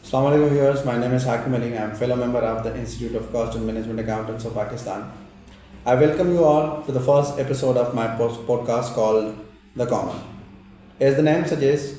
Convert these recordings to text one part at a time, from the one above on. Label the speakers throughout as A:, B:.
A: Assalamu alaikum viewers, my name is Hakim Ali. I am fellow member of the Institute of Cost and Management Accountants of Pakistan. I welcome you all to the first episode of my podcast called The Common. As the name suggests,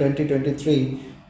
A: 2023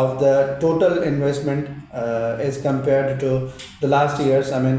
A: of the total investment as compared to the last years. I mean,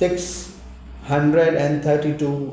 A: 632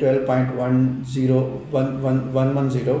A: 12.110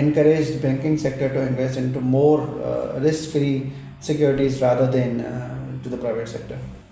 A: encouraged banking sector to invest into more risk-free securities rather than to the private sector?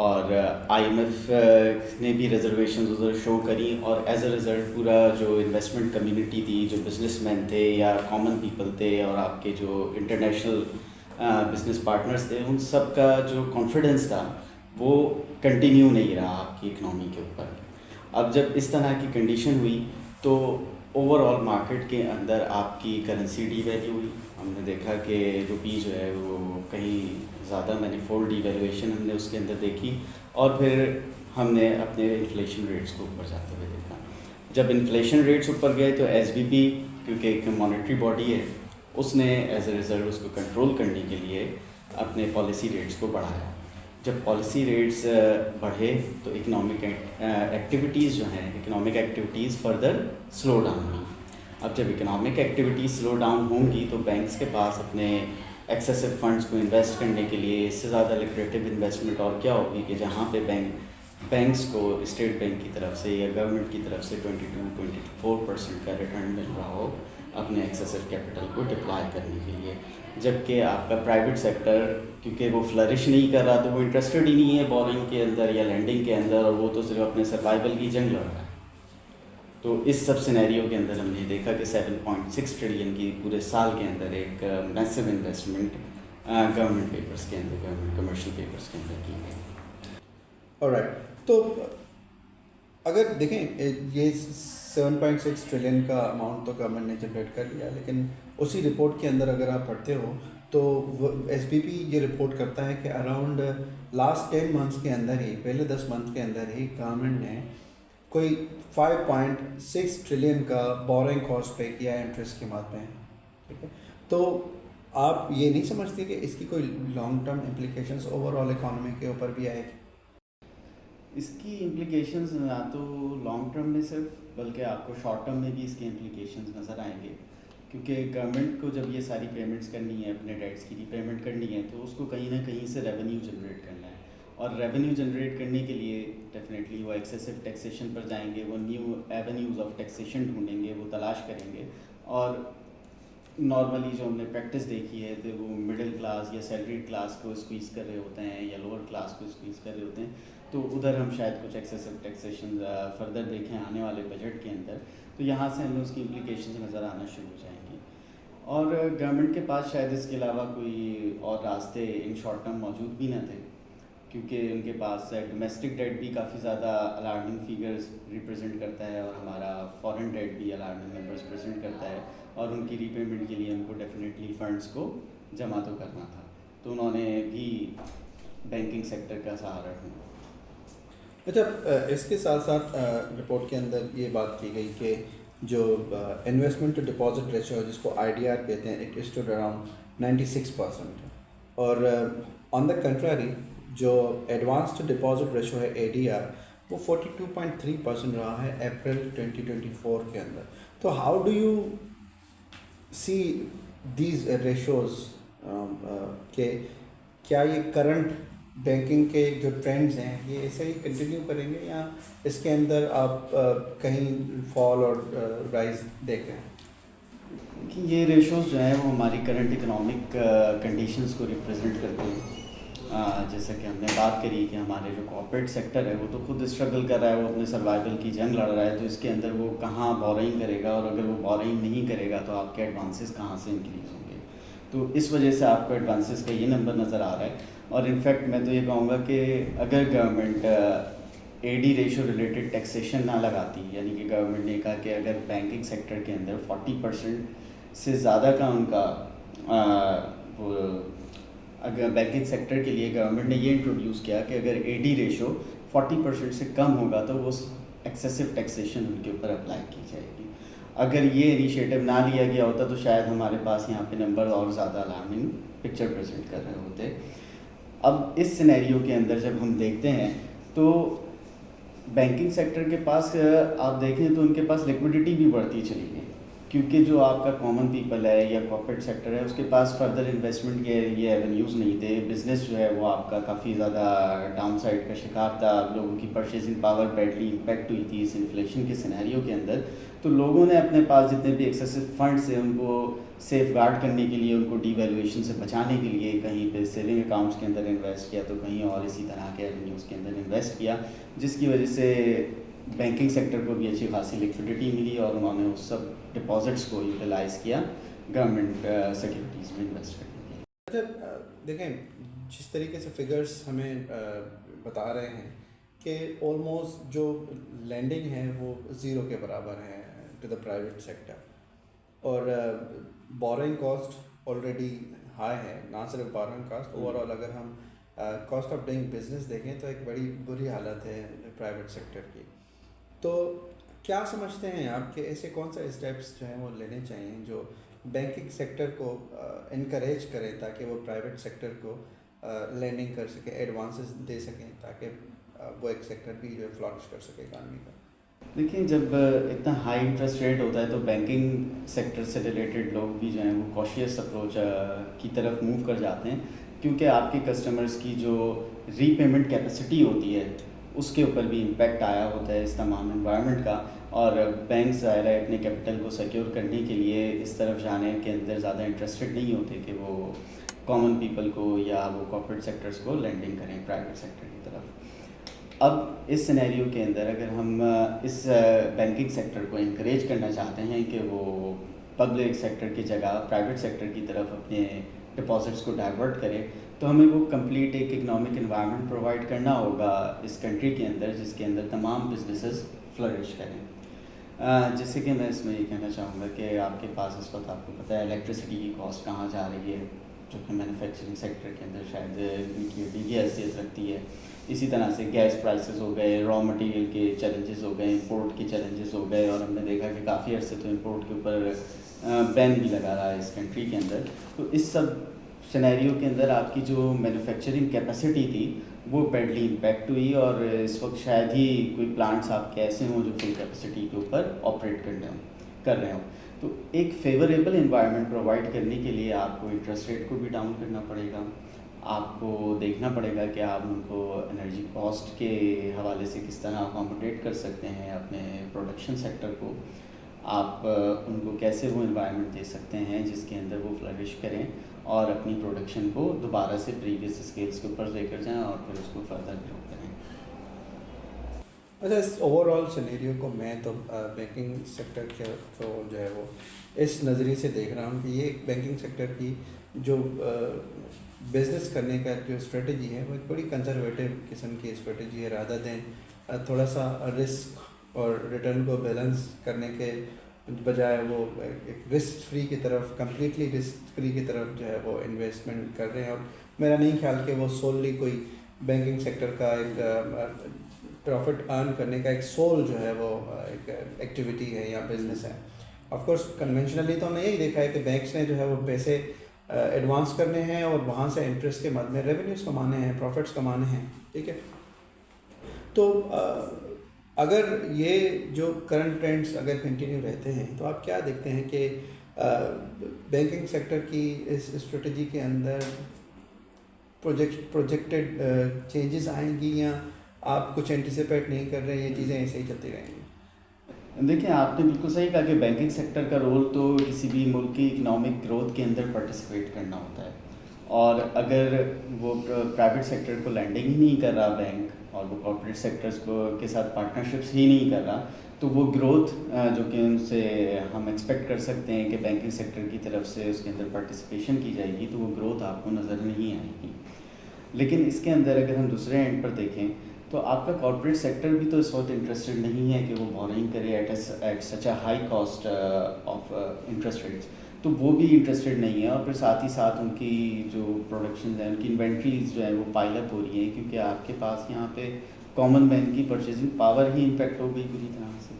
B: اور I am F نے بھی reservations ادھر شو کری، اور as a result پورا جو investment community تھی، جو بزنس مین تھے یا کامن پیپل تھے، اور آپ کے جو انٹرنیشنل بزنس پارٹنرز تھے، ان سب کا جو کانفیڈنس تھا وہ کنٹینیو نہیں رہا آپ کی اکنامی کے اوپر. اب جب اس طرح کی کنڈیشن ہوئی تو اوور آل مارکیٹ کے اندر آپ کی کرنسی ڈی ویلیو ہوئی. ہم نے دیکھا کہ روپی جو ہے وہ کہیں زیادہ مینی فولڈ ڈی ویلیویشن ہم نے اس کے اندر دیکھی، اور پھر ہم نے اپنے انفلیشن ریٹس کو اوپر جاتے ہوئے دیکھا. جب انفلیشن ریٹس اوپر گئے تو ایس بی پی کیونکہ ایک مانیٹری باڈی ہے، اس نے ایز اے ریزلٹ اس کو کنٹرول کرنے کے لیے اپنے پالیسی ریٹس کو بڑھایا. جب پالیسی ریٹس بڑھے تو اکنامک ایکٹیویٹیز جو ہیں، economic activities further slow down ہوئی. اب جب اکنامک ایکٹیویٹیز سلو ڈاؤن ہوں گی تو بینکس کے پاس اپنے ایکسیسو فنڈس کو انویسٹ کرنے کے لیے اس سے زیادہ لکریٹو انویسٹمنٹ اور کیا ہوگی کہ جہاں پہ بینکس کو اسٹیٹ بینک کی طرف سے یا گورنمنٹ کی طرف سے 22-24% کا ریٹرن مل رہا ہو اپنے ایکسیسو کیپٹل کو ڈپلائی کرنے کے لیے. جبکہ آپ کا پرائیویٹ سیکٹر کیونکہ وہ فلرش نہیں کر رہا تو وہ انٹرسٹڈ ہی نہیں ہے بورنگ کے اندر یا لینڈنگ کے اندر، اور وہ تو صرف اپنے سروائیول کی جنگ لڑ رہا ہے. تو اس سب سینیریو کے اندر ہم نے دیکھا کہ 7.6 ٹریلین کی پورے سال کے اندر ایک میسو انویسٹمنٹ گورنمنٹ پیپرس کے اندر، گورنمنٹ کمرشل پیپرس کے اندر کی گئی.
A: alright. تو اگر دیکھیں یہ 7.6 ٹریلین کا اماؤنٹ تو گورنمنٹ نے جنریٹ کر لیا، لیکن اسی رپورٹ کے اندر اگر آپ پڑھتے ہو تو ایس بی پی یہ رپورٹ کرتا ہے کہ اراؤنڈ لاسٹ 10 منتھس کے اندر ہی، پہلے 10 منتھ کے اندر ہی گورنمنٹ نے کوئی 5.6 ٹریلین کا بورنگ کاسٹ پے کیا ہے انٹرسٹ کے بعد میں. ٹھیک ہے، تو آپ یہ نہیں سمجھتے کہ اس کی کوئی long term implications over all economy کے اوپر بھی آئے گی؟
B: اس کی امپلیکیشنز نہ تو لانگ ٹرم میں صرف، بلکہ آپ کو شارٹ ٹرم میں بھی اس کے امپلیکیشنز نظر آئیں گے. کیونکہ گورنمنٹ کو جب یہ ساری پیمنٹس کرنی ہے، اپنے ڈیٹس کی ری پیمنٹ کرنی ہے، تو اس کو کہیں نہ کہیں سے ریونیو جنریٹ کرنا ہے. اور ریونیو جنریٹ کرنے کے لیے ڈیفینیٹلی وہ ایکسیسو ٹیکسیشن پر جائیں گے، وہ نیو ایونیوز آف ٹیکسیشن ڈھونڈیں گے، وہ تلاش کریں گے. اور نارملی جو ہم نے پریکٹس دیکھی ہے تو وہ مڈل کلاس یا سیلریڈ کلاس کو اسکویز کر رہے ہوتے ہیں یا لوور کلاس کو اسکویز کر رہے ہوتے ہیں. تو ادھر ہم شاید کچھ ایکسیسو ٹیکسیشن فردر دیکھیں آنے والے بجٹ کے اندر، تو یہاں سے ہمیں اس کی امپلیکیشنز نظر آنا شروع ہو جائیں گی. اور گورنمنٹ کے پاس شاید اس کے علاوہ کوئی اور راستے ان شارٹ ٹرم موجود بھی نہ تھے، کیونکہ ان کے پاس ڈومیسٹک ڈیٹ بھی کافی زیادہ الارمنگ فیگرز ریپرزینٹ کرتا ہے، اور ہمارا فارن ڈیٹ بھی الارمنگ نمبرز پریزنٹ کرتا ہے. اور ان کی ری پیمنٹ کے لیے ہم کو ڈیفینیٹلی فنڈس کو جمع تو کرنا تھا، تو انہوں نے بھی بینکنگ سیکٹر کا سہارا ڈھونڈا.
A: اچھا، اس کے ساتھ ساتھ رپورٹ کے اندر یہ بات کی گئی کہ جو انویسٹمنٹ ٹو ڈپازٹ ریشو ہے، جس کو آئی ڈی آر کہتے ہیں، اٹ از ٹو اراؤنڈ 96%. اور آن دا کنٹراری جو ایڈوانس ٹو ڈپازٹ ریشو ہے اے ڈی آر، وہ 42.3% رہا ہے اپریل 2024 کے اندر. تو how do you see these ratios کہ کیا یہ کرنٹ بینکنگ کے جو ٹرینڈز ہیں یہ ایسے ہی کنٹینیو کریں گے، یا اس کے اندر آپ کہیں فال اور رائز دیکھ رہے ہیں؟
B: کہ یہ ریشوز جو ہیں وہ ہماری کرنٹ اکنامک کنڈیشنز کو ریپرزینٹ کرتے ہیں. جیسا کہ ہم نے بات کری کہ ہمارے جو کارپوریٹ سیکٹر ہے وہ تو خود اسٹرگل کر رہا ہے، وہ اپنے سروائیول کی جنگ لڑ رہا ہے، تو اس کے اندر وہ کہاں بورنگ کرے گا، اور اگر وہ بورنگ نہیں کرے گا تو آپ کے ایڈوانسز کہاں سے انکریز ہوں گے. تو اس وجہ سے آپ کو ایڈوانسز کا یہ نمبر نظر آ رہا ہے. اور انفیکٹ میں تو یہ کہوں گا کہ اگر گورنمنٹ اے ڈی ریشو ریلیٹڈ ٹیکسیشن نہ لگاتی، یعنی کہ گورنمنٹ نے کہا کہ اگر بینکنگ سیکٹر کے اندر 40% سے زیادہ کا ان کا اگر بینکنگ سیکٹر کے لیے گورنمنٹ نے یہ انٹروڈیوس کیا کہ اگر اے ڈی ریشو 40% سے کم ہوگا تو وہ ایکسیسو ٹیکسیشن ان کے اوپر اپلائی کی جائے گی. اگر یہ انیشیٹو نہ لیا گیا ہوتا تو شاید ہمارے پاس یہاں پہ نمبر اور زیادہ الارمنگ پکچر پریزنٹ کر رہے ہوتے. اب اس سینیریو کے اندر جب ہم دیکھتے ہیں تو بینکنگ سیکٹر کے پاس آپ دیکھیں تو ان کے پاس لیکوڈیٹی بھی بڑھتی چلی گئی، کیونکہ جو آپ کا کامن پیپل ہے یا کارپوریٹ سیکٹر ہے اس کے پاس فردر انویسٹمنٹ کے یہ ایونیوز نہیں تھے. بزنس جو ہے وہ آپ کا کافی زیادہ ڈاؤن سائڈ کا شکار تھا. لوگوں کی پرچیزنگ پاور بیڈلی امپیکٹ ہوئی تھی اس انفلیشن کے سینیریو کے اندر. تو لوگوں نے اپنے پاس جتنے بھی ایکسیسو فنڈس ہیں ان کو سیف گارڈ کرنے کے لیے, ان کو ڈی ویلیویشن سے بچانے کے لیے کہیں پہ سیونگ اکاؤنٹس کے اندر انویسٹ کیا تو کہیں اور اسی طرح کے ایونیوز کے اندر انویسٹ کیا, جس کی وجہ سے بینکنگ سیکٹر کو بھی اچھی خاصی لیکوڈیٹی ملی اور انہوں نے اس سب ڈپازٹس کو یوٹیلائز کیا گورنمنٹ سیکیورٹیز میں انویسٹ کرنے کے لیے.
A: اچھا دیکھیں, جس طریقے سے فگرز ہمیں بتا رہے ہیں کہ آلموسٹ جو لینڈنگ ہے وہ زیرو کے برابر ہے ٹو دا پرائیویٹ سیکٹر, اور بورنگ کاسٹ آلریڈی ہائی ہے. نہ صرف بورنگ کاسٹ, اوور آل اگر ہم کاسٹ آف ڈوئنگ بزنس دیکھیں تو ایک بڑی بری حالت ہے پرائیویٹ سیکٹر کی. تو کیا سمجھتے ہیں آپ کہ ایسے کون سے اسٹیپس جو ہیں وہ لینے چاہیے جو بینکنگ سیکٹر کو انکریج کرے تاکہ وہ پرائیویٹ سیکٹر کو لینڈنگ کر سکے, ایڈوانسز دے سکیں تاکہ وہ ایک سیکٹر بھی جو ہے فلورش کر سکے اکانومی کا؟
B: دیکھیں, جب اتنا ہائی انٹرسٹ ریٹ ہوتا ہے تو بینکنگ سیکٹر سے ریلیٹڈ لوگ بھی جو ہیں وہ کوشیس اپروچ کی طرف موو کر جاتے ہیں, کیونکہ آپ کے کسٹمرز کی جو ری پیمنٹ کیپیسٹی ہوتی ہے اس کے اوپر بھی امپیکٹ آیا ہوتا ہے اس تمام انوائرمنٹ کا. اور بینک ظاہر ہے اپنے کیپٹل کو سیکیور کرنے کے لیے اس طرف جانے کے اندر زیادہ انٹرسٹڈ نہیں ہوتے کہ وہ کامن پیپل کو یا وہ کارپوریٹ سیکٹرز کو لینڈنگ کریں پرائیویٹ سیکٹر کی طرف. اب اس سینیریو کے اندر اگر ہم اس بینکنگ سیکٹر کو انکریج کرنا چاہتے ہیں کہ وہ پبلک سیکٹر کی جگہ پرائیویٹ سیکٹر کی طرف اپنے ڈپازٹس کو ڈائیورٹ کرے, تو ہمیں وہ کمپلیٹ ایک اکنامک انوائرمنٹ پرووائڈ کرنا ہوگا اس کنٹری کے اندر جس کے اندر تمام بزنسز فلرش کریں. جیسے کہ میں اس میں یہ کہنا چاہوں گا کہ آپ کے پاس اس وقت آپ کو پتہ ہے الیکٹریسٹی کی کاسٹ کہاں جا رہی ہے, جو کہ مینوفیکچرنگ سیکٹر کے اندر شاید کی حیثیت رکھتی ہے. اسی طرح سے گیس پرائسز ہو گئے, را مٹیریل کے چیلنجز ہو گئے, امپورٹ کے چیلنجز ہو گئے, اور ہم نے دیکھا کہ کافی عرصے تو امپورٹ کے اوپر بین بھی لگا رہا ہے اس کنٹری کے اندر. تو اس سب سینیریو کے اندر آپ کی جو مینوفیکچرنگ کیپیسٹی تھی وہ بیڈلی امپیکٹ ہوئی, اور اس وقت شاید ہی کوئی پلانٹس آپ کے ایسے ہوں جو فل کیپیسٹی کے اوپر آپریٹ کر رہے ہوں. تو ایک فیوریبل انوائرمنٹ پرووائڈ کرنے کے لیے آپ کو انٹرسٹ ریٹ کو بھی ڈاؤن کرنا پڑے گا, آپ کو دیکھنا پڑے گا کہ آپ ان کو انرجی کاسٹ کے حوالے سے کس طرح اکاموڈیٹ کر سکتے ہیں اپنے پروڈکشن سیکٹر کو, آپ ان کو کیسے وہ انوائرمنٹ دے سکتے ہیں جس کے اندر وہ فلرش کریں اور اپنی پروڈکشن کو دوبارہ سے پریویس اسکیلس کے اوپر لے کر جائیں اور پھر اس کو فردر گرو کریں.
A: اچھا, اس اوور آل سینیریو کو میں تو بینکنگ سیکٹر کے تو جو ہے وہ اس نظریے سے دیکھ رہا ہوں کہ یہ بینکنگ سیکٹر کی جو بزنس کرنے کا جو اسٹریٹجی ہے وہ ایک بڑی کنزرویٹو قسم کی اسٹریٹجی ہے, رادر دین تھوڑا سا رسک اور ریٹرن کو بیلنس کرنے کے بجائے وہ ایک رسک فری کی طرف, کمپلیٹلی رسک فری کی طرف جو ہے وہ انویسٹمنٹ کر رہے ہیں. اور میرا نہیں خیال کہ وہ سوللی کوئی بینکنگ سیکٹر کا ایک پروفٹ ارن کرنے کا ایک سول جو ہے وہ ایک ایکٹیویٹی ہے یا بزنس ہے. آف کورس کنونشنلی تو ہم نے یہی دیکھا ہے کہ بینکس نے جو ہے وہ پیسے ایڈوانس کرنے ہیں اور وہاں سے انٹرسٹ کے مد میں ریونیوز کمانے ہیں, پروفٹس کمانے ہیں, ٹھیک ہے. تو اگر یہ جو کرنٹ ٹرینڈس اگر کنٹینیو رہتے ہیں تو آپ کیا دیکھتے ہیں کہ بینکنگ سیکٹر کی اس اسٹریٹجی کے اندر پروجیکٹڈ چینجز آئیں گی, یا آپ کچھ اینٹیسپیٹ نہیں کر رہے, یہ چیزیں ایسے ہی چلتی رہیں گی؟
B: دیکھیں, آپ نے بالکل صحیح کہا کہ بینکنگ سیکٹر کا رول تو کسی بھی ملک کی اکنامک گروتھ کے اندر پارٹیسپیٹ کرنا ہوتا ہے, اور اگر وہ پرائیویٹ سیکٹر کو لینڈنگ ہی نہیں کر رہا بینک, اور وہ کارپوریٹ سیکٹرز کے ساتھ پارٹنرشپس ہی نہیں کر رہا, تو وہ گروتھ جو کہ ان سے ہم ایکسپیکٹ کر سکتے ہیں کہ بینکنگ سیکٹر کی طرف سے اس کے اندر پارٹیسپیشن کی جائے گی, تو وہ گروتھ آپ کو نظر نہیں آئے گی. لیکن اس کے اندر اگر ہم دوسرے اینڈ پر دیکھیں تو آپ کا کارپوریٹ سیکٹر بھی تو اس وقت انٹرسٹڈ نہیں ہے کہ وہ بورنگ کرے at such a high cost of interest rates, تو وہ بھی انٹرسٹڈ نہیں ہے. اور پھر ساتھ ہی ساتھ ان کی جو پروڈکشنز ہیں, ان کی انوینٹریز جو ہیں وہ پائل اپ ہو رہی ہیں, کیونکہ آپ کے پاس یہاں پہ کامن مین کی پرچیزنگ پاور ہی امپیکٹ ہو گئی پوری طرح سے.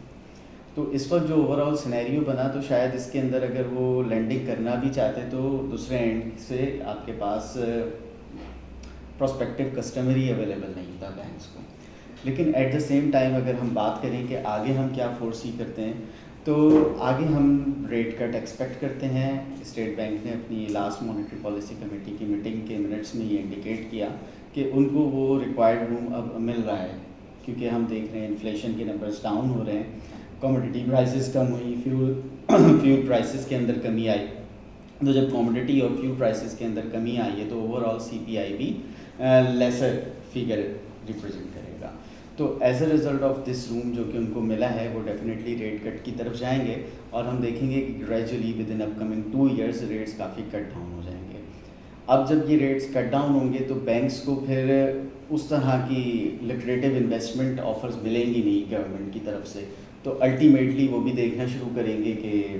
B: تو اس وقت جو اوور آل سینیریو بنا, تو شاید اس کے اندر اگر وہ لینڈنگ کرنا بھی چاہتے تو دوسرے اینڈ سے آپ کے پاس پراسپیکٹیو کسٹمر ہی اویلیبل نہیں تھا بینکس کو. لیکن ایٹ دا سیم ٹائم اگر ہم بات کریں کہ آگے ہم کیا فورسی کرتے ہیں, تو آگے ہم ریٹ کٹ ایکسپیکٹ کرتے ہیں. اسٹیٹ بینک نے اپنی لاسٹ مانیٹری پالیسی کمیٹی کی میٹنگ کے منٹس میں یہ انڈیکیٹ کیا کہ ان کو وہ ریکوائرڈ روم اب مل رہا ہے, کیونکہ ہم دیکھ رہے ہیں انفلیشن کے نمبرز ڈاؤن ہو رہے ہیں, کموڈٹی پرائسز کم ہوئی, فیول پرائسز کے اندر کمی آئی. تو جب کموڈٹی اور فیول پرائسز کے اندر کمی آئی ہے تو اوور آل سی پی آئی بھی لیسر فگر ریپرزینٹ کرے گا. تو as a result of this room جو کہ ان کو ملا ہے وہ ڈیفینیٹلی ریٹ کٹ کی طرف جائیں گے, اور ہم دیکھیں گے کہ gradually with in upcoming 2 years rates کافی کٹ ڈاؤن ہو جائیں گے. اب جب یہ ریٹس کٹ ڈاؤن ہوں گے تو بینکس کو پھر اس طرح کی لکریٹو انویسٹمنٹ آفرز ملیں گی نہیں گورنمنٹ کی طرف سے. تو الٹیمیٹلی وہ بھی دیکھنا شروع کریں گے کہ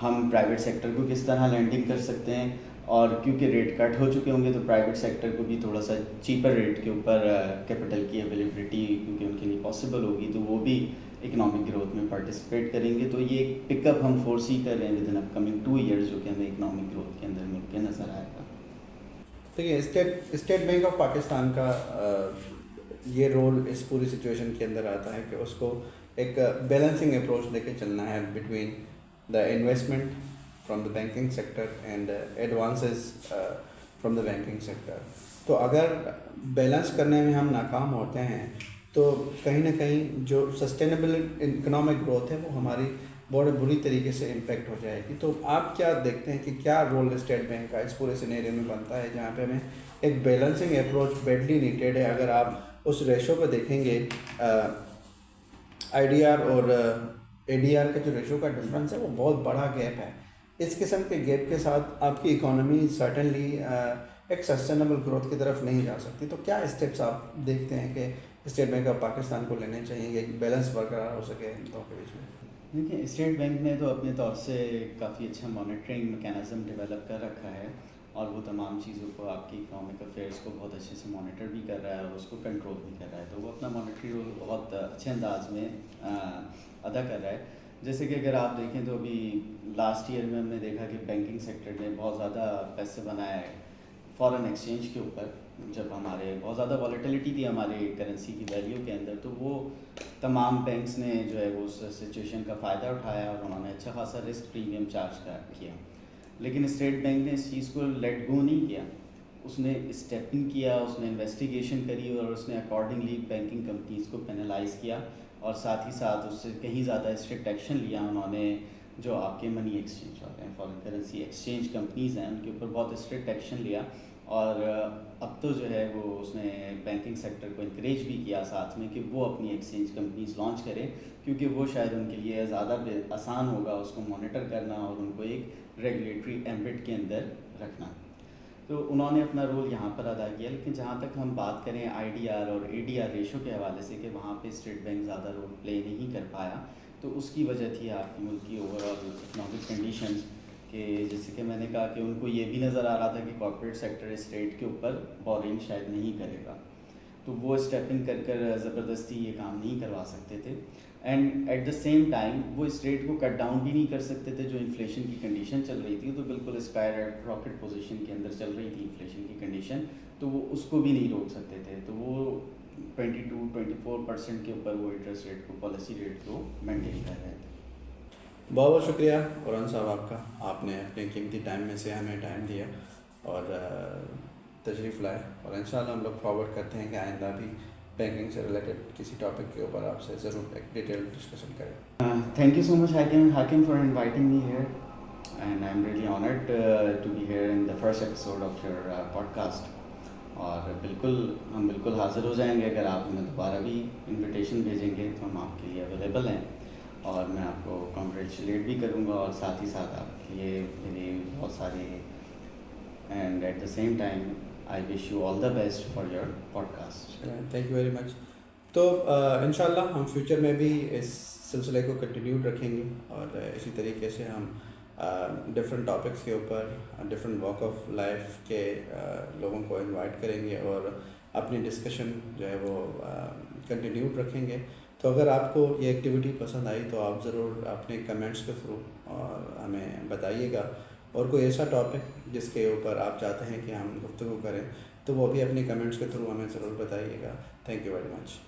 B: ہم پرائیویٹ سیکٹر کو کس طرح لینڈنگ کر سکتے ہیں, اور کیونکہ ریٹ کٹ ہو چکے ہوں گے تو پرائیویٹ سیکٹر کو بھی تھوڑا سا چیپر ریٹ کے اوپر کیپٹل کی اویلیبلٹی کیونکہ ان کے لیے پاسبل ہوگی تو وہ بھی اکنامک گروتھ میں پارٹیسپیٹ کریں گے. تو یہ ایک پک اپ ہم فورسی کر رہے ہیں with in upcoming 2 years جو کہ ہمیں اکنامک گروتھ کے اندر مل کے نظر آئے گا.
A: دیکھیے اسٹیٹ بینک آف پاکستان کا یہ رول اس پوری سچویشن کے اندر آتا ہے کہ اس کو ایک بیلنسنگ اپروچ لے کے چلنا ہے between the investment from the banking sector and advances from the banking sector. تو اگر بیلنس کرنے میں ہم ناکام ہوتے ہیں تو کہیں نہ کہیں جو سسٹینیبل اکنامک گروتھ ہے وہ ہماری بہت بری طریقے سے امپیکٹ ہو جائے گی. تو آپ کیا دیکھتے ہیں کہ کیا رول اسٹیٹ بینک کا اس پورے سینیریو میں بنتا ہے جہاں پہ ہمیں ایک بیلنسنگ اپروچ بیڈلی نیڈیڈ ہے؟ اگر آپ اس ریشو کو دیکھیں گے آئی ڈی آر اور اے ڈی آر کا جو ریشو کا ڈفرینس ہے وہ بہت بڑا گیپ ہے. اس قسم کے گیپ کے ساتھ آپ کی اکانومی سرٹنلی ایک سسٹینیبل گروتھ کی طرف نہیں جا سکتی. تو کیا اسٹیپس آپ دیکھتے ہیں کہ اسٹیٹ بینک آف پاکستان کو لینے چاہیے کہ ایک بیلنس برقرار ہو سکے ان دونوں کے بیچ میں؟
B: دیکھیں, اسٹیٹ بینک نے تو اپنے طور سے کافی اچھا مانیٹرنگ میکینزم ڈیولپ کر رکھا ہے, اور وہ تمام چیزوں کو آپ کی اکنامک افیئرس کو بہت اچھے سے مانیٹر بھی کر رہا ہے اور اس کو کنٹرول بھی کر رہا ہے. تو وہ اپنا مانیٹری رول بہت اچھے انداز میں ادا کر رہا ہے. جیسے کہ اگر آپ دیکھیں تو ابھی لاسٹ ایئر میں ہم نے دیکھا کہ بینکنگ سیکٹر نے بہت زیادہ پیسے بنائے فارن ایکسچینج کے اوپر. جب ہمارے بہت زیادہ والیٹیلٹی تھی ہماری کرنسی کی ویلیو کے اندر, تو وہ تمام بینکس نے جو ہے وہ اس سچویشن کا فائدہ اٹھایا اور انہوں نے اچھا خاصا رسک پریمیم چارج کیا. لیکن اسٹیٹ بینک نے اس چیز کو لیٹ گو نہیں کیا, اس نے اسٹیپ ان کیا, اس نے انویسٹیگیشن کری اور اس نے اکارڈنگلی بینکنگ کمپنیز کو پینلائز کیا, اور ساتھ ہی ساتھ اس سے کہیں زیادہ اسٹرکٹ ایکشن لیا. انہوں نے جو آپ کے منی ایکسچینج ہوتے ہیں, فارن کرنسی ایکسچینج کمپنیز ہیں, ان کے اوپر بہت اسٹرکٹ ایکشن لیا. اور اب تو جو ہے وہ اس نے بینکنگ سیکٹر کو انکریج بھی کیا ساتھ میں کہ وہ اپنی ایکسچینج کمپنیز لانچ کریں, کیونکہ وہ شاید ان کے لیے زیادہ آسان ہوگا اس کو مانیٹر کرنا اور ان کو ایک ریگولیٹری ایمبٹ کے اندر رکھنا. تو انہوں نے اپنا رول یہاں پر ادا کیا. لیکن جہاں تک ہم بات کریں آئی ڈی آر اور اے ڈی آر ریشو کے حوالے سے کہ وہاں پہ اسٹیٹ بینک زیادہ رول پلے نہیں کر پایا, تو اس کی وجہ تھی آپ کی ملک کی اوور آل اکنامک کنڈیشنز, کہ جیسے کہ میں نے کہا کہ ان کو یہ بھی نظر آ رہا تھا کہ کارپوریٹ سیکٹر اسٹیٹ کے اوپر بورنگ شاید نہیں کرے گا, تو وہ اسٹیپ ان کر زبردستی یہ کام نہیں کروا سکتے تھے. And at the same time وہ اسٹیٹ کو کٹ ڈاؤن بھی نہیں کر سکتے تھے. جو انفلیشن کی کنڈیشن چل رہی تھی تو بالکل اسکائی راکٹ پوزیشن کے اندر چل رہی تھی انفلیشن کی کنڈیشن, تو وہ اس کو بھی نہیں روک سکتے تھے. تو وہ 22-24% کے اوپر وہ انٹرسٹ ریٹ کو, پالیسی ریٹ کو مینٹین کر رہے تھے.
A: بہت بہت شکریہ قرآن صاحب آپ کا, آپ نے اپنے قیمتی ٹائم میں سے ہمیں ٹائم دیا اور تشریف لائے, اور انشاءاللہ ہم لوگ فارورڈ کرتے ہیں کہ آئندہ بھی بینکنگ سے ریلیٹڈ کسی ٹاپک کے اوپر آپ سے ضرور ایک ڈیٹیل ڈسکشن کریں.
B: Thank you so much Hakim for inviting me here, and I am really honoured to be here in the first episode of your podcast. اور ہم بالکل حاضر ہو جائیں گے, اگر آپ ہمیں دوبارہ بھی انویٹیشن بھیجیں گے تو ہم آپ کے لیے اویلیبل ہیں, اور میں آپ کو کانگریچولیٹ بھی کروں گا, اور ساتھ ہی ساتھ آپ کے لیے میری بہت ساری, and at the same time I wish you all the best for your podcast.
A: Thank you very much. تو انشاءاللہ ہم فیوچر میں بھی اس سلسلے کو کنٹینیو رکھیں گے, اور اسی طریقے سے ہم ڈفرینٹ ٹاپکس کے اوپر ڈفرینٹ واک آف لائف کے لوگوں کو انوائٹ کریں گے اور اپنی ڈسکشن جو ہے وہ کنٹینیو رکھیں گے. تو اگر آپ کو یہ ایکٹیویٹی پسند آئی تو آپ ضرور اپنے کمنٹس کے تھرو ہمیں بتائیے گا, اور کوئی ایسا ٹاپک جس کے اوپر آپ چاہتے ہیں کہ ہم گفتگو کریں تو وہ بھی اپنے کمنٹس کے تھرو ہمیں ضرور بتائیے گا. Thank you very much.